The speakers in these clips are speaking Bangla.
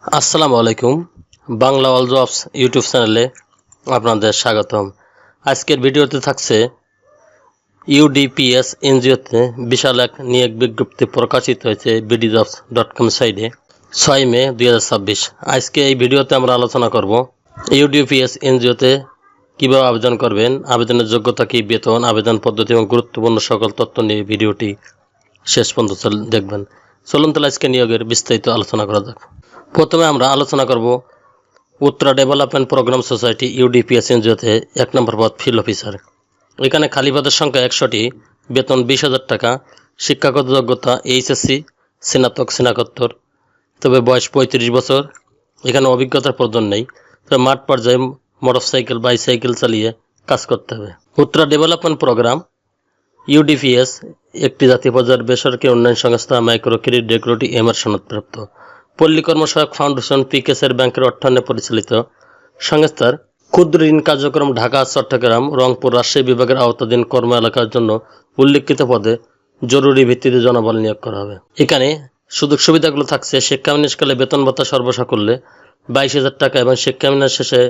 আসসালামু আলাইকুম। বাংলা অল জবস ইউটিউব চ্যানেলে আপনাদের স্বাগতম। আজকের ভিডিওতে থাকছে ইউডিপিএস এনজিওতে বিশাল এক নিয়োগ বিজ্ঞপ্তি প্রকাশিত হয়েছে bdjobs.com সাইটে 6 মে 2026। আজকে এই ভিডিওতে আমরা আলোচনা করব ইউডিপিএস এনজিওতে কীভাবে আবেদন করবেন, আবেদনের যোগ্যতা কী, বেতন, আবেদন পদ্ধতি এবং গুরুত্বপূর্ণ সকল তথ্য নিয়ে ভিডিওটি শেষ পর্যন্ত দেখবেন। চলুন তাহলে আজকে নিয়োগের বিস্তারিত আলোচনা করা যাক। প্রথমে আমরা আলোচনা করব Uttara development program society UDPS এনজিওতে 1 নম্বর পদ ফিল্ড অফিসার। এখানে খালি পদের সংখ্যা 100টি, বেতন 20,000 টাকা, শিক্ষাগত যোগ্যতা এইচএসসি, স্নাতক স্নাতকোত্তর, তবে বয়স 35 বছর। এখানে অভিজ্ঞতার প্রয়োজন নেই, তবে মাঠ পর্যায়ে মোটরসাইকেল বাইসাইকেল চালিয়ে কাজ করতে হবে। উত্তরা ডেভেলপমেন্ট প্রোগ্রাম ইউডিপিএস একটি জাতীয় পর্যায়ের বেসরকারি উন্নয়ন সংস্থা, মাইক্রো ক্রেডিট রেগুলেটরি এর সনদপ্রাপ্ত। পল্লী কর্মসহায়ক ফাউন্ডেশন পিকেএসের ব্যাংকের অর্থায়নে পরিচালিত সংস্থার ক্ষুদ্র ঋণ কার্যক্রম ঢাকা, চট্টগ্রাম, রংপুর, রাজশাহী বিভাগের আওতাধীন কর্ম এলাকার জন্য উল্লিখিত পদে জরুরি ভিত্তিতে জনবল নিয়োগ করা হবে। এখানে সুযোগ সুবিধাগুলো থাকছে: শিক্ষাবিন্যাসকালে বেতন ভাতা সর্বসাকুল্যে 22,000 টাকা এবং শিক্ষাবিন্যাস শেষে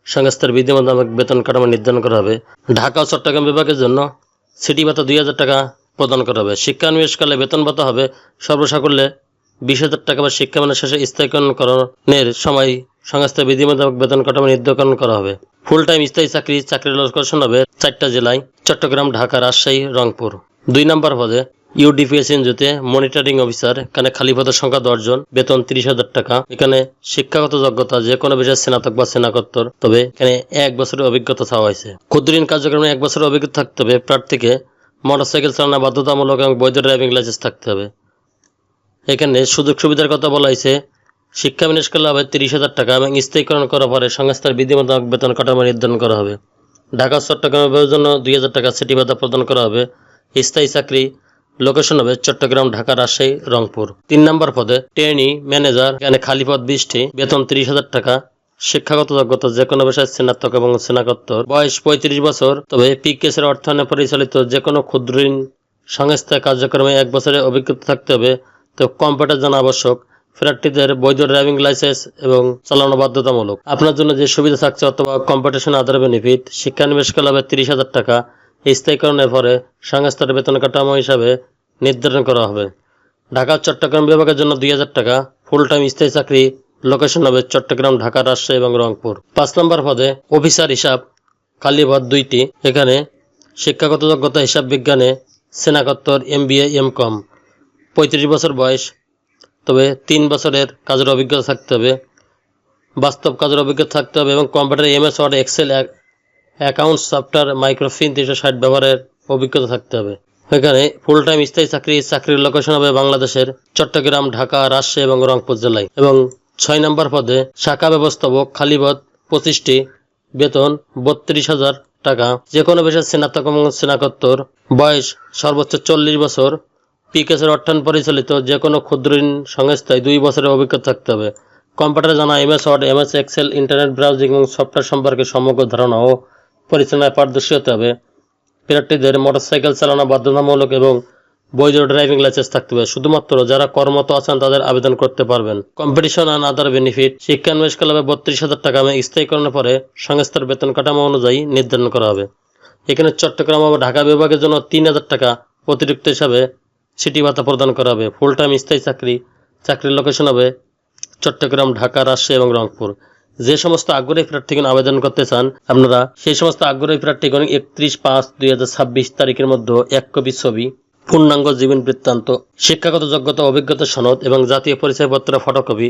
সংস্থার বিধিমোতাবেক বেতন কাঠামো নির্ধারণ করা হবে। ঢাকা ও চট্টগ্রাম বিভাগের জন্য সিটি ভাতা 2,000 টাকা প্রদান করা হবে। শিক্ষানবিশকালে বেতন ভাতা হবে সর্বসাকুল্যে 20,000 টাকা বা শিক্ষাবিন্যাস শেষে স্থায়ীকরণের সময় সংস্থার বিধি মোতাবেক বেতন কাঠামো নির্ধারণ করা হবে। ফুল টাইম স্থায়ী চাকরির লোকেশন হবে 4টা জেলায়: চট্টগ্রাম, ঢাকা, রাজশাহী, রংপুর। 2 নম্বর পদে ইউডিপিএস এনজিওতে মনিটরিং অফিসার। এখানে খালি পদের সংখ্যা 10 জন, বেতন 30,000 টাকা। এখানে শিক্ষাগত যোগ্যতা যে কোনো বিষয়ে স্নাতক বা স্নাতকোত্তর, তবে এখানে 1 বছরের অভিজ্ঞতা চাওয়া হয়েছে। ক্ষুদ্র ঋণ কার্যক্রমে 1 বছরের অভিজ্ঞতা থাকতে হবে। প্রার্থীকে মোটরসাইকেল চালানো বাধ্যতামূলক এবং বৈধ ড্রাইভিং লাইসেন্স থাকতে হবে। এখানে সুযোগ সুবিধার কথা বলা হয়েছে: শিক্ষাবিন্যাস করলে হবে 30,000 টাকা এবং স্থায়ীকরণ করার পরে সংস্থার বিধিমোতাবেক বেতন কাঠামো নির্ধারণ করা হবে। ঢাকা চট্টগ্রামের জন্য 2,000 টাকা সিটি ভাতা প্রদান করা হবে। স্থায়ী চাকরি লোকেশন হবে চট্টগ্রাম, ঢাকা, রাজশাহী, রংপুর। 3 নম্বর পদে ট্রেনি ম্যানেজার। এখানে খালি পদ 20টি, বেতন 30,000 টাকা। শিক্ষাগত যোগ্যতা যে কোনো বিষয়ে স্নাতক এবং স্নাতকোত্তর, বয়স 35 বছর। তবে পিকেএসের অর্থায়নে পরিচালিত যে কোনো ক্ষুদ্র ঋণ সংস্থা কার্যক্রমে 1 বছরের অভিজ্ঞতা থাকতে হবে। তো কম্পিউটার জানা আবশ্যক। প্রার্থীদের বৈধ ড্রাইভিং লাইসেন্স এবং চালানো বাধ্যতামূলক। আপনার জন্য যে সুবিধা থাকছে অথবা কম্পিটিশন আধার বেনিফিট: শিক্ষানবিশকাল হবে 30,000 টাকা, স্থায়ীকরণের পরে সংস্থার বেতন কাঠামো হিসাবে নির্ধারণ করা হবে। ঢাকা চট্টগ্রাম বিভাগের জন্য 2,000 টাকা। ফুল টাইম স্থায়ী চাকরি লোকেশন হবে চট্টগ্রাম, ঢাকা, রাজশাহী এবং রংপুর। 5 নম্বর পদে অফিসার হিসাব, খালি পদ 2টি। এখানে শিক্ষাগত যোগ্যতা হিসাব বিজ্ঞানে স্নাতকোত্তর, MBA, MCom, 35 বছর বয়স। তবে 3 বছরের কাজের অভিজ্ঞতা থাকতে হবে, বাস্তব কাজের অভিজ্ঞতা থাকতে হবে এবং computer MS word, excel, accounts software, Microfin 360 ব্যবহারের অভিজ্ঞতা থাকতে হবে। এখানে ফুল টাইম স্থায়ী চাকরির লোকেশন হবে বাংলাদেশের চট্টগ্রাম, ঢাকা, রাজশাহী এবং রংপুর জেলায়। এবং 6 নম্বর পদে শাখা ব্যবস্থাপক, খালি পদ 25টি, বেতন 32,000 টাকা। যে কোনো বিষয়ে স্নাতক এবং স্নাতকোত্তর, বয়স সর্বোচ্চ 40 বছর। পিকেএসের অর্থায়ন পরিচালিত যে কোনো ক্ষুদ্র ঋণ সংস্থায় 2 বছরের অভিজ্ঞতা থাকতে হবে। কম্পিউটার জানা, MS word, MS Excel, internet browsing এবং সফটওয়্যার সম্পর্কে সমগ্র ধারণা ও পরিচালনায় পারদর্শী হতে হবে। প্রার্থীদের মোটরসাইকেল চালানো বাধ্যতামূলক এবং বৈধ ড্রাইভিং লাইসেন্স থাকতে হবে। শুধুমাত্র যারা কর্মরত আছেন তাদের আবেদন করতে পারবেন। কম্পিটিশন অ্যান্ড আদার বেনিফিট: শিক্ষানবিশকাল হবে 32,000 টাকা এবং স্থায়ীকরণের পরে সংস্থার বেতন কাঠামো অনুযায়ী নির্ধারণ করা হবে। এখানে চট্টগ্রাম ও ঢাকা বিভাগের জন্য 3,000 টাকা অতিরিক্ত হিসাবে সিটি ভাতা প্রদান করা হবে। ফুল টাইম স্থায়ী চাকরির লোকেশন হবে চট্টগ্রাম, ঢাকা, রাজশাহী এবং রংপুর। যে সমস্ত আগ্রহী প্রার্থীগণ আবেদন করতে চান, আপনারা সেই সমস্ত আগ্রহী প্রার্থীগণ 31/5/2026 তারিখের মধ্যে 1 কপি ছবি, পূর্ণাঙ্গ জীবন বৃত্তান্ত, শিক্ষাগত যোগ্যতা, অভিজ্ঞতা সনদ এবং জাতীয় পরিচয়পত্র ফটোকপি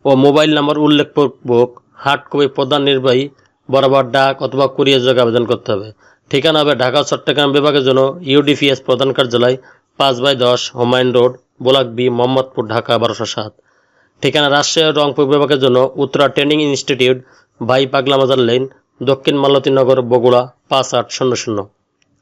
ও মোবাইল নম্বর উল্লেখপূর্বক হার্ড কপি প্রদান নির্বাহী বরাবর ডাক অথবা কুরিয়ার যোগে আবেদন করতে হবে। ঠিকানা হবে ঢাকা চট্টগ্রাম বিভাগের জন্য ইউডিপিএস প্রধান কার্যালয়, 5/10 Humayun road, block B, Mohammadpur, Dhaka 1207। ঠিকানা রাজশাহী ও রংপুর বিভাগের জন্য উত্তরা ট্রেনিং ইনস্টিটিউট, ভাই পাগলা মাজার লেন, দক্ষিণ মালতীনগর, বগুড়া 5800।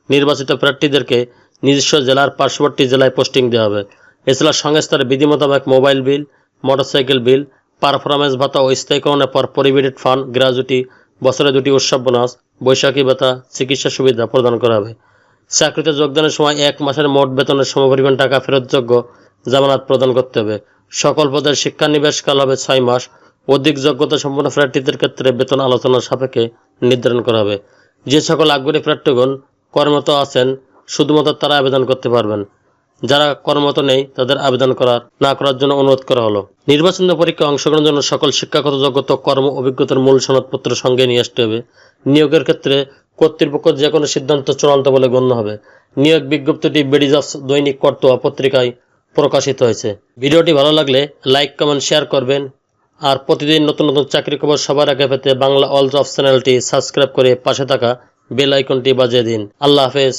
নির্বাচিত প্রার্থীদেরকে নিজস্ব জেলার পার্শ্ববর্তী জেলায় পোস্টিং দেওয়া হবে। এছাড়া সংস্থার বিধি মোতাবেক মোবাইল বিল, মোটরসাইকেল বিল, পারফরমেন্স ভাতা ও স্থায়ীকরণের পর প্রভিডেন্ট ফান্ড, গ্র্যাজুইটি, বছরে 2টি উৎসব বোনাস, বৈশাখী ভাতা, চিকিৎসা সুবিধা প্রদান করা হবে। চাকরিতে যোগদানের সময় 1 মাসের মোট বেতনের সমপরিমাণ টাকা ফেরতযোগ্য জামানত প্রদান করতে হবে। সকল পদের শিক্ষানিবেশকাল হবে 6 মাস। অধিক যোগ্যতা সম্পন্ন প্রার্থীদের ক্ষেত্রে বেতন আলোচনার সাপেক্ষে নির্ধারণ করা হবে। যে সকল আগ্রহী প্রার্থীগণ কর্মরত আছেন শুধুমাত্র তারা আবেদন করতে পারবেন। যারা কর্মরত নেই তাদের আবেদন না করার জন্য অনুরোধ করা হলো। নির্বাচন পরীক্ষায় অংশগ্রহণের জন্য সকল শিক্ষাগত যোগ্যতা কর্ম অভিজ্ঞতার মূল সনদপত্র সঙ্গে নিয়ে আসতে হবে। নিয়োগের ক্ষেত্রে কর্তৃপক্ষ যে কোনো সিদ্ধান্ত চূড়ান্ত বলে গণ্য হবে। নিয়োগ বিজ্ঞপ্তিটি বিডি জবস দৈনিক কর্তোয়া পত্রিকায় প্রকাশিত হয়েছে। ভিডিওটি ভালো লাগলে লাইক কমেন্ট শেয়ার করবেন আর প্রতিদিন নতুন নতুন চাকরি খবর সবার আগে পেতে বাংলা অল জবস চ্যানেলটি সাবস্ক্রাইব করে পাশে থাকা বেল আইকনটি বাজিয়ে দিন। আল্লাহ হাফেজ।